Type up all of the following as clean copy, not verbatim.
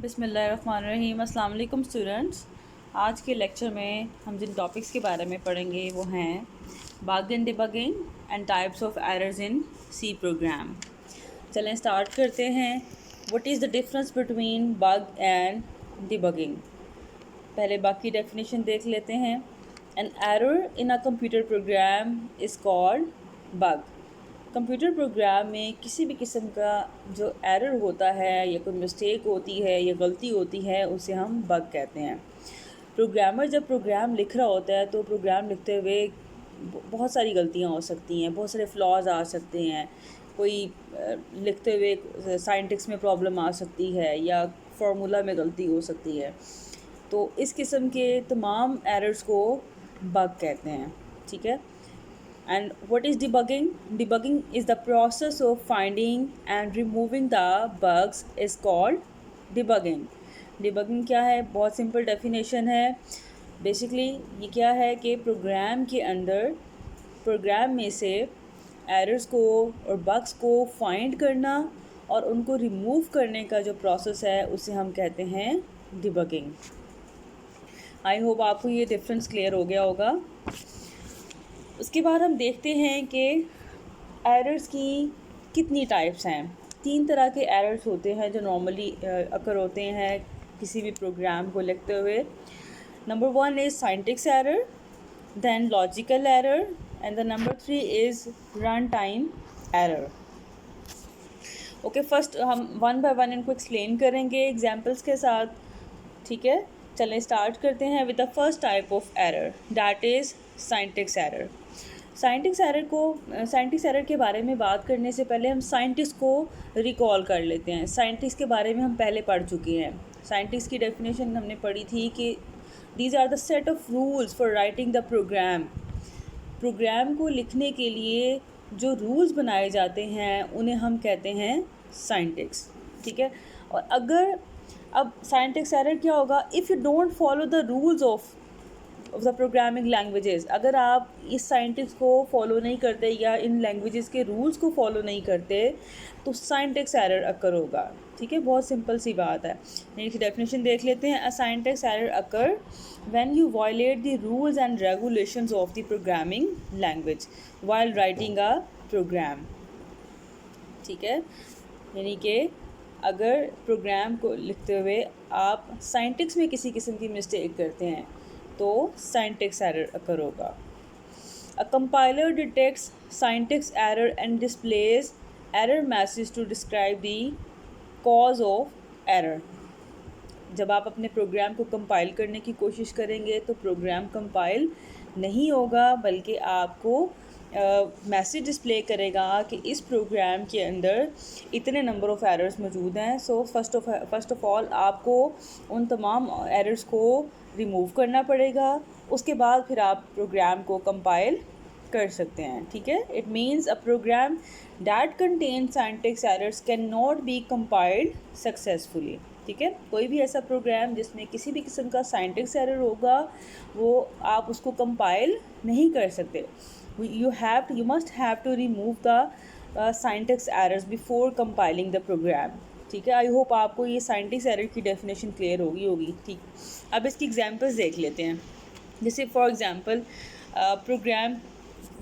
बिस्मिल्लाहिर्रहमानिर्रहीम। अस्सलाम वालेकुम स्टूडेंट्स। आज के लेक्चर में हम जिन टॉपिक्स के बारे में पढ़ेंगे वो हैं bug and debugging and types of errors in C program. चलें स्टार्ट करते हैं। What is the difference between bug and debugging. पहले बग की डेफिनेशन देख लेते हैं। An error in a computer program is called bug. Computer program में किसी भी किस्म का जो एरर होता है या कोई मिस्टेक होती है या गलती होती है उसे हम बग कहते हैं। प्रोग्रामर जब प्रोग्राम लिख रहा होता है तो प्रोग्राम लिखते हुए बहुत सारी गलतियां हो सकती हैं, बहुत सारे फ्लॉज आ सकते हैं। कोई लिखते हुए साइंटिक्स में प्रॉब्लम आ सकती है या फार्मूला में गलती हो सकती है। तो इस किस्म के तमाम एरर्स को बग कहते हैं। ठीक है। And what is debugging? Debugging is the process of finding and removing the bugs is called debugging. Debugging क्या है? बहुत सिंपल डेफिनेशन है। बेसिकली ये क्या है कि प्रोग्राम के अंदर प्रोग्राम में से एरर्स को और बग्स को फाइंड करना और उनको रिमूव करने का जो प्रोसेस है उसे हम कहते हैं डिबगिंग। आई होप आपको ये डिफरेंस क्लियर हो गया होगा। उसके बाद हम देखते हैं कि एरर्स की कितनी टाइप्स हैं। 3 तरह के एरर्स होते हैं जो नॉर्मली अकर होते हैं किसी भी प्रोग्राम को लिखते हुए। Number 1 is syntax error, then logical error and the number 3 is run time error. Okay, first हम वन बाय वन इनको एक्सप्लेन करेंगे एग्जांपल्स के साथ। ठीक है, चलें स्टार्ट करते हैं with the first type of error, that is syntax error. Syntax error के बारे में बात करने से पहले हम साइंटिस्ट को रिकॉल कर लेते हैं। साइंटिस्ट के बारे में हम पहले पढ़ चुके हैं। साइंटिस्ट की डेफिनेशन हमने पढ़ी थी कि these are the set of rules for writing the program. Program को लिखने के लिए जो रूल्स बनाए जाते हैं उन्हें हम कहते हैं साइंटिक्स। ठीक है। और अगर अब साइंटिक्स एरर क्या होगा? If you don't follow the rules of the programming languages, अगर आप इस साइंटिक्स को फॉलो नहीं करते या इन लैंग्वेजेस के रूल्स को फॉलो नहीं करते तो साइंटिक्स एरर अकर होगा। ठीक है, बहुत सिंपल सी बात है। इसकी डेफिनेशन देख लेते हैं। A syntax error occur when you violate the rules and regulations of the programming language while writing a program. ठीक है, यानी कि अगर प्रोग्राम को लिखते हुए आप साइंटिक्स में किसी किस्म की मिस्टेक करते हैं तो सिंटैक्स एरर अकर होगा। A compiler detects syntax error and displays error message to describe the cause of error. जब आप अपने प्रोग्राम को कंपाइल करने की कोशिश करेंगे तो प्रोग्राम कंपाइल नहीं होगा, बल्कि आपको मैसेज डिस्प्ले करेगा कि इस प्रोग्राम के अंदर इतने नंबर ऑफ़ एरर्स मौजूद हैं। सो फर्स्ट ऑफ ऑल आपको उन तमाम एरर्स को रिमूव करना पड़ेगा। उसके बाद फिर आप प्रोग्राम को कंपाइल कर सकते हैं। ठीक है। It means a program that contain syntax errors can not be compiled successfully. ठीक है, कोई भी ऐसा प्रोग्राम जिसमें किसी भी किस्म का सिंटैक्स एरर होगा वो आप उसको कंपाइल नहीं कर सकते। you must have to remove the syntax errors before compiling the program। ठीक है, आई होप आपको ये सिंटैक्स एरर की डेफिनेशन क्लियर होगी। ठीक, अब इसकी एग्जांपल्स देख लेते हैं। जैसे for example program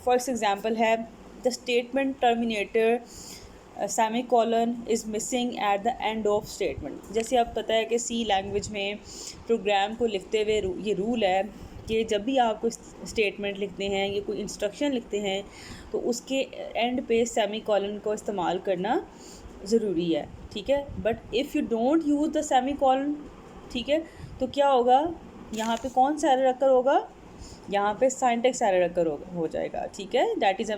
first example है the statement terminator semicolon is missing at the end of statement. जैसे आप पता है कि सी लैंग्वेज में प्रोग्राम को लिखते हुए ये रूल है कि जब भी आप कोई स्टेटमेंट लिखते हैं या कोई इंस्ट्रक्शन लिखते हैं तो उसके एंड पे सेमीकोलन को इस्तेमाल करना ज़रूरी है। ठीक है, but if you don't use the semicolon, ठीक है, तो क्या होगा? यहाँ पे कौन सा एरर अकर होगा? यहाँ पे सिंटैक्स एरर अकर हो जाएगा। ठीक है, that is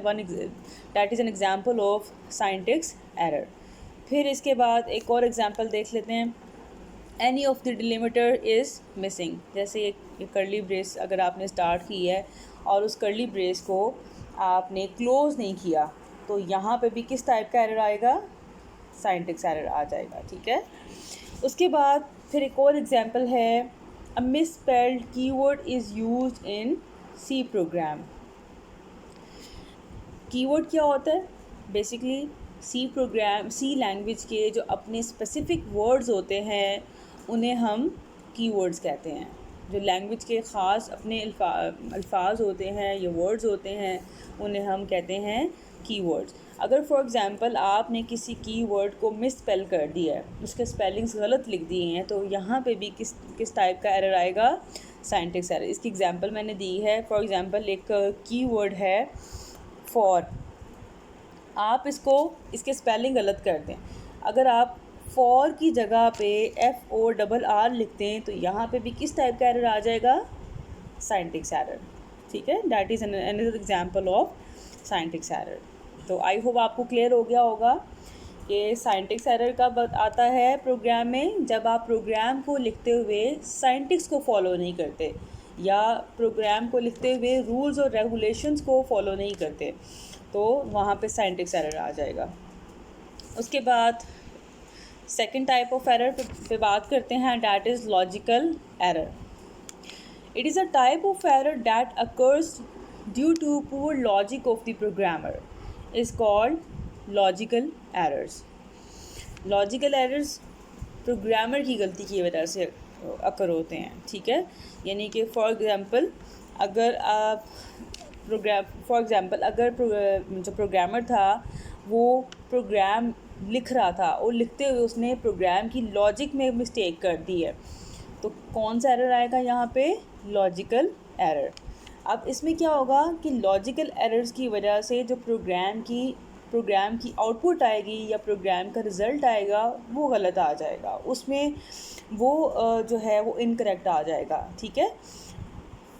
an example of syntax error. फिर इसके बाद एक और एग्जांपल देख लेते हैं। Any of the delimiter is missing. जैसे एक कर्ली ब्रेस अगर आपने स्टार्ट की है और उस कर्ली ब्रेस को आपने क्लोज़ नहीं किया तो यहाँ पे भी किस टाइप का एरर आएगा? सिंटैक्स एरर आ जाएगा। ठीक है, उसके बाद फिर एक और एग्जांपल है a misspelled keyword is used in C program. Keyword क्या होता है? बेसिकली सी लैंग्वेज के जो अपने स्पेसिफिक वर्ड्स होते हैं उन्हें हम कीवर्ड्स कहते हैं। जो लैंग्वेज के ख़ास अपने अल्फाज होते हैं या वर्ड्स होते हैं, उन्हें हम कहते हैं कीवर्ड्स। अगर फॉर एग्ज़ाम्पल आपने किसी कीवर्ड को मिसस्पेल कर दिया है, उसके स्पेलिंग्स गलत लिख दिए हैं, तो यहाँ पे भी किस टाइप का एरर आएगा? Syntax error. इसकी एग्जांपल मैंने दी है। फॉर एग्ज़ाम्पल एक कीवर्ड है फॉर, आप इसके स्पेलिंग गलत कर दें। अगर आप फॉर की जगह पे FORR लिखते हैं तो यहाँ पे भी किस टाइप का एरर आ जाएगा? Syntax error. ठीक है, that is another example of syntax error. तो आई होप आपको क्लियर हो गया होगा कि सिंटैक्स एरर कब आता है प्रोग्राम में? जब आप प्रोग्राम को लिखते हुए सिंटैक्स को फॉलो नहीं करते, या प्रोग्राम को लिखते हुए रूल्स और रेगुलेशंस को फॉलो नहीं करते, तो वहाँ पे सिंटैक्स एरर आ जाएगा। उसके बाद सेकंड टाइप ऑफ एरर पे बात करते हैं, that is logical error. It is a type of error that occurs due to poor logic of the programmer is called logical errors. Logical errors programmer की गलती की वजह से अकर होते हैं। ठीक है, यानी कि फॉर एग्ज़ाम्पल अगर जो प्रोग्रामर था वो प्रोग्राम लिख रहा था और लिखते हुए उसने प्रोग्राम की लॉजिक में मिस्टेक कर दी है, तो कौन सा एरर आएगा यहाँ पे? Logical error. अब इसमें क्या होगा कि लॉजिकल एरर्स की वजह से जो प्रोग्राम की आउटपुट आएगी या प्रोग्राम का रिज़ल्ट आएगा वो गलत आ जाएगा, उसमें वो जो है वो इनकरेक्ट आ जाएगा। ठीक है,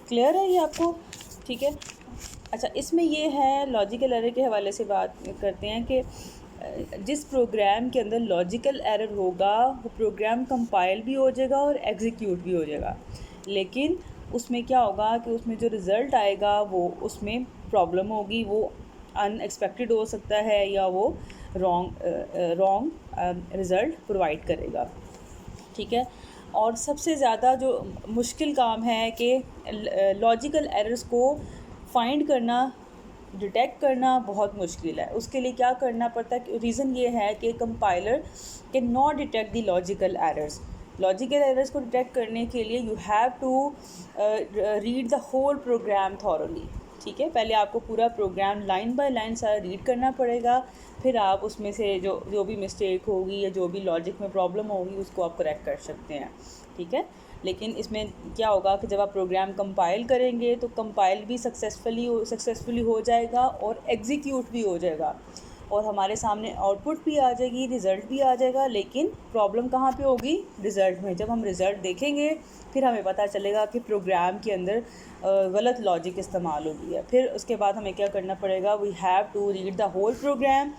क्लियर है ये आपको? ठीक है, अच्छा, इसमें ये है लॉजिकल एरर के हवाले से बात करते हैं कि जिस प्रोग्राम के अंदर लॉजिकल एरर होगा वो प्रोग्राम कंपाइल भी हो जाएगा और एग्जीक्यूट भी हो जाएगा, लेकिन उसमें क्या होगा कि उसमें जो रिज़ल्ट आएगा वो उसमें प्रॉब्लम होगी, वो अनएक्सपेक्टेड हो सकता है या वो रॉन्ग रिज़ल्ट प्रोवाइड करेगा। ठीक है, और सबसे ज़्यादा जो मुश्किल काम है कि लॉजिकल एरर्स को फाइंड करना, डिटेक्ट करना बहुत मुश्किल है। उसके लिए क्या करना पड़ता है? रीज़न ये है कि compiler can not detect the logical errors. Logical errors को डिटेक्ट करने के लिए you have to read the whole program thoroughly. ठीक है, पहले आपको पूरा प्रोग्राम लाइन बाय लाइन सारा रीड करना पड़ेगा, फिर आप उसमें से जो भी मिस्टेक होगी या जो भी लॉजिक में प्रॉब्लम होगी उसको आप करेक्ट कर सकते हैं। ठीक है, लेकिन इसमें क्या होगा कि जब आप प्रोग्राम कंपाइल करेंगे तो कंपाइल भी सक्सेसफुली हो जाएगा और एग्जीक्यूट भी हो जाएगा और हमारे सामने आउटपुट भी आ जाएगी, रिज़ल्ट भी आ जाएगा, लेकिन प्रॉब्लम कहाँ पे होगी? रिज़ल्ट में। जब हम रिज़ल्ट देखेंगे फिर हमें पता चलेगा कि प्रोग्राम के अंदर गलत लॉजिक इस्तेमाल हो गई है। फिर उसके बाद हमें क्या करना पड़ेगा? We have to read the whole program,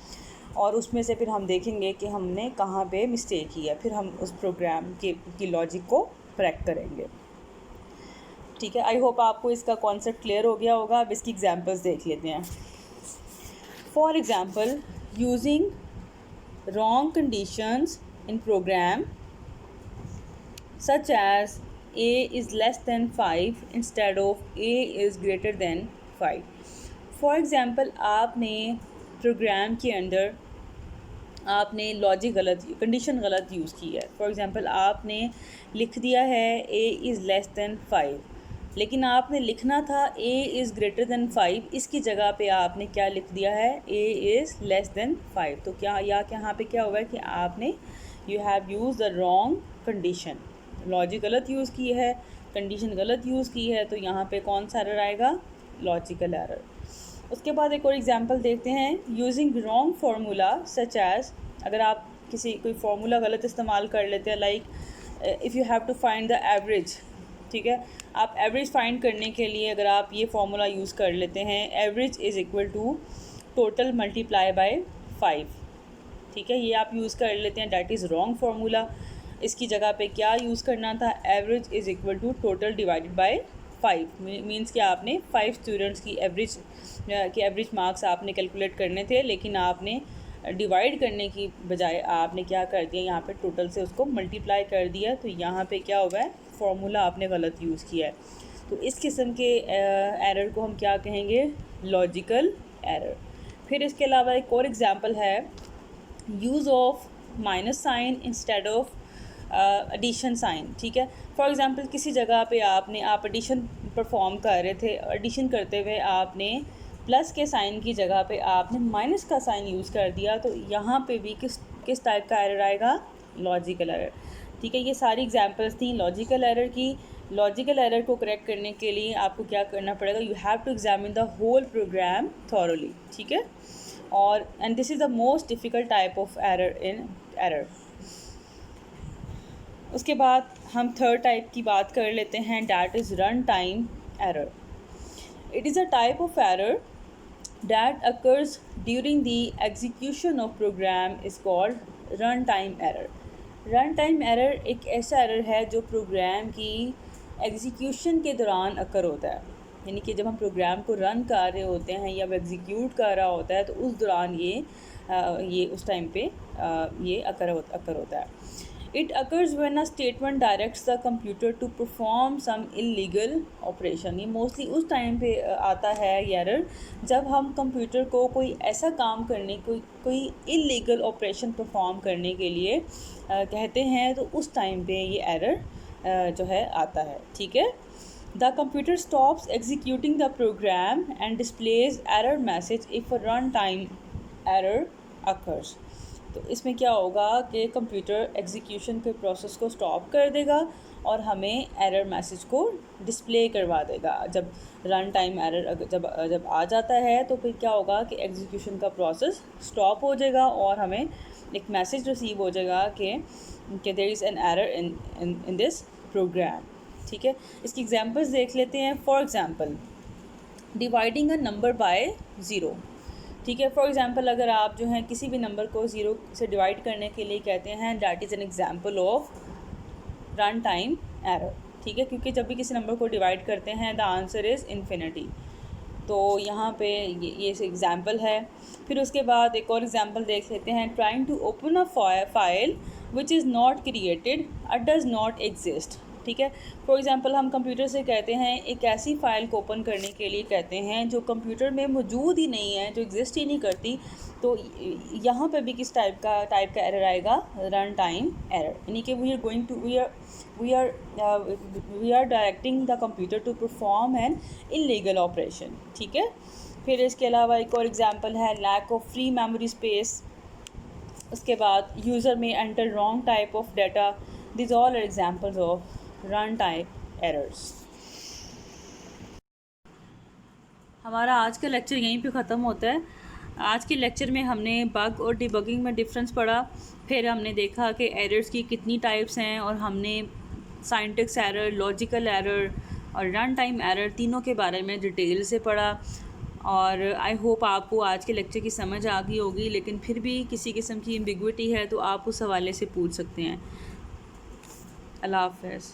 और उसमें से फिर हम देखेंगे कि हमने कहाँ पे मिस्टेक की है, फिर हम उस प्रोग्राम की लॉजिक को करेक्ट करेंगे। ठीक है, आई होप आपको इसका कॉन्सेप्ट क्लियर हो गया होगा। अब इसकी एग्जांपल्स देख लेते हैं। For example, using wrong conditions in program such as a is less than 5 instead of a is greater than 5. For example, आपने प्रोग्राम के अंदर आपने लॉजिक कंडीशन गलत यूज़ की है। फॉर एग्ज़ाम्पल, आपने लिख दिया है a is less than 5, लेकिन आपने लिखना था a is greater than 5, इसकी जगह पे आपने क्या लिख दिया है? a is less than 5। तो यहाँ पे क्या हुआ है कि आपने you have used the wrong condition, logic गलत यूज़ की है, कंडीशन गलत यूज़ की है, तो यहाँ पे कौन सा एरर आएगा? Logical error. उसके बाद एक और एग्जांपल देखते हैं, using wrong formula such as, अगर आप कोई फार्मूला गलत इस्तेमाल कर लेते हैं, like if you have to find the average. ठीक है, आप एवरेज फाइंड करने के लिए अगर आप ये फार्मूला यूज़ कर लेते हैं, average is equal to total multiply by 5। ठीक है, ये आप यूज़ कर लेते हैं, डैट इज़ रॉन्ग फार्मूला। इसकी जगह पे क्या यूज़ करना था? Average is equal to total divided by 5। Means कि आपने 5 स्टूडेंट्स की एवरेज मार्क्स आपने कैलकुलेट करने थे, लेकिन आपने डिवाइड करने की बजाय आपने क्या कर दिया? यहाँ पे टोटल से उसको मल्टीप्लाई कर दिया, तो यहाँ पे क्या हुआ है? फार्मूला आपने गलत यूज़ किया है। तो इस किस्म के एरर को हम क्या कहेंगे? Logical error. फिर इसके अलावा एक और एग्जांपल है, use of minus sign instead of addition sign, ठीक है। फॉर एग्ज़ाम्पल किसी जगह पे आप एडिशन परफॉर्म कर रहे थे, एडिशन करते हुए आपने प्लस के साइन की जगह पे आपने माइनस का साइन यूज़ कर दिया, तो यहाँ पे भी किस टाइप का एरर आएगा? लॉजिकल एरर, ठीक है। ये सारी एग्जांपल्स थी लॉजिकल एरर की। लॉजिकल एरर को करेक्ट करने के लिए आपको क्या करना पड़ेगा? You have to examine the whole program thoroughly, ठीक है। और and this is the most difficult type of error in error. उसके बाद हम थर्ड टाइप की बात कर लेते हैं, that is run time error. It is a type of error that occurs during the execution of program is called run time error. run time error एक ऐसा एरर है जो प्रोग्राम की एग्जीक्यूशन के दौरान अकर होता है, यानी कि जब हम प्रोग्राम को रन कर रहे होते हैं या वो एग्जीक्यूट कर रहा होता है तो उस दौरान ये उस टाइम पे ये अकर होता है। It occurs when a statement directs the computer to perform some illegal operation. ये मोस्टली उस टाइम पे आता है ये एरर जब हम कंप्यूटर को कोई ऐसा काम करने कोई इलीगल ऑपरेशन परफॉर्म करने के लिए कहते हैं, तो उस टाइम पे ये एरर जो है आता है, ठीक है। The computer stops executing the program and displays error message if a runtime error occurs. तो इसमें क्या होगा कि कंप्यूटर एग्जीक्यूशन के प्रोसेस को स्टॉप कर देगा और हमें एरर मैसेज को डिस्प्ले करवा देगा। जब रन टाइम एरर जब आ जाता है तो फिर क्या होगा कि एग्जीक्यूशन का प्रोसेस स्टॉप हो जाएगा और हमें एक मैसेज रिसीव हो जाएगा कि there is an error in this program, ठीक है। इसकी एग्जांपल्स देख लेते हैं। For example dividing a number by zero, ठीक है। फॉर एग्ज़ाम्पल अगर आप जो है किसी भी नंबर को ज़ीरो से डिवाइड करने के लिए कहते हैं, that is an example of run time error, ठीक है। क्योंकि जब भी किसी नंबर को डिवाइड करते हैं द आंसर इज़ इन्फिनिटी, तो यहाँ पे ये एग्ज़ाम्पल है। फिर उसके बाद एक और एग्ज़ाम्पल देख लेते हैं, trying to open a file which is not created और डज़ नॉट एग्जिस्ट, ठीक है। फॉर एग्ज़ाम्पल हम कंप्यूटर से कहते हैं एक ऐसी फ़ाइल को ओपन करने के लिए कहते हैं जो कंप्यूटर में मौजूद ही नहीं है, जो एग्जिस्ट ही नहीं करती, तो यहाँ पे भी किस टाइप का एरर आएगा? रन टाइम एरर, यानी कि we are directing the computer to perform an illegal operation, ठीक है। फिर इसके अलावा एक और एग्ज़ाम्पल है lack of free memory space. उसके बाद यूज़र में enter wrong type of data. These all are examples of runtime errors. हमारा आज का लेक्चर यहीं पे ख़त्म होता है। आज के लेक्चर में हमने बग और डिबगिंग में डिफरेंस पढ़ा, फिर हमने देखा कि एरर्स की कितनी टाइप्स हैं, और हमने सिंटैक्स एरर, लॉजिकल एरर और रन टाइम एरर तीनों के बारे में डिटेल से पढ़ा। और आई होप आपको आज के लेक्चर की समझ आ गई होगी, लेकिन फिर भी किसी किस्म की एम्बिग्विटी है तो आप उस हवाले से पूछ सकते हैं। अल्लाह हाफ़िज़।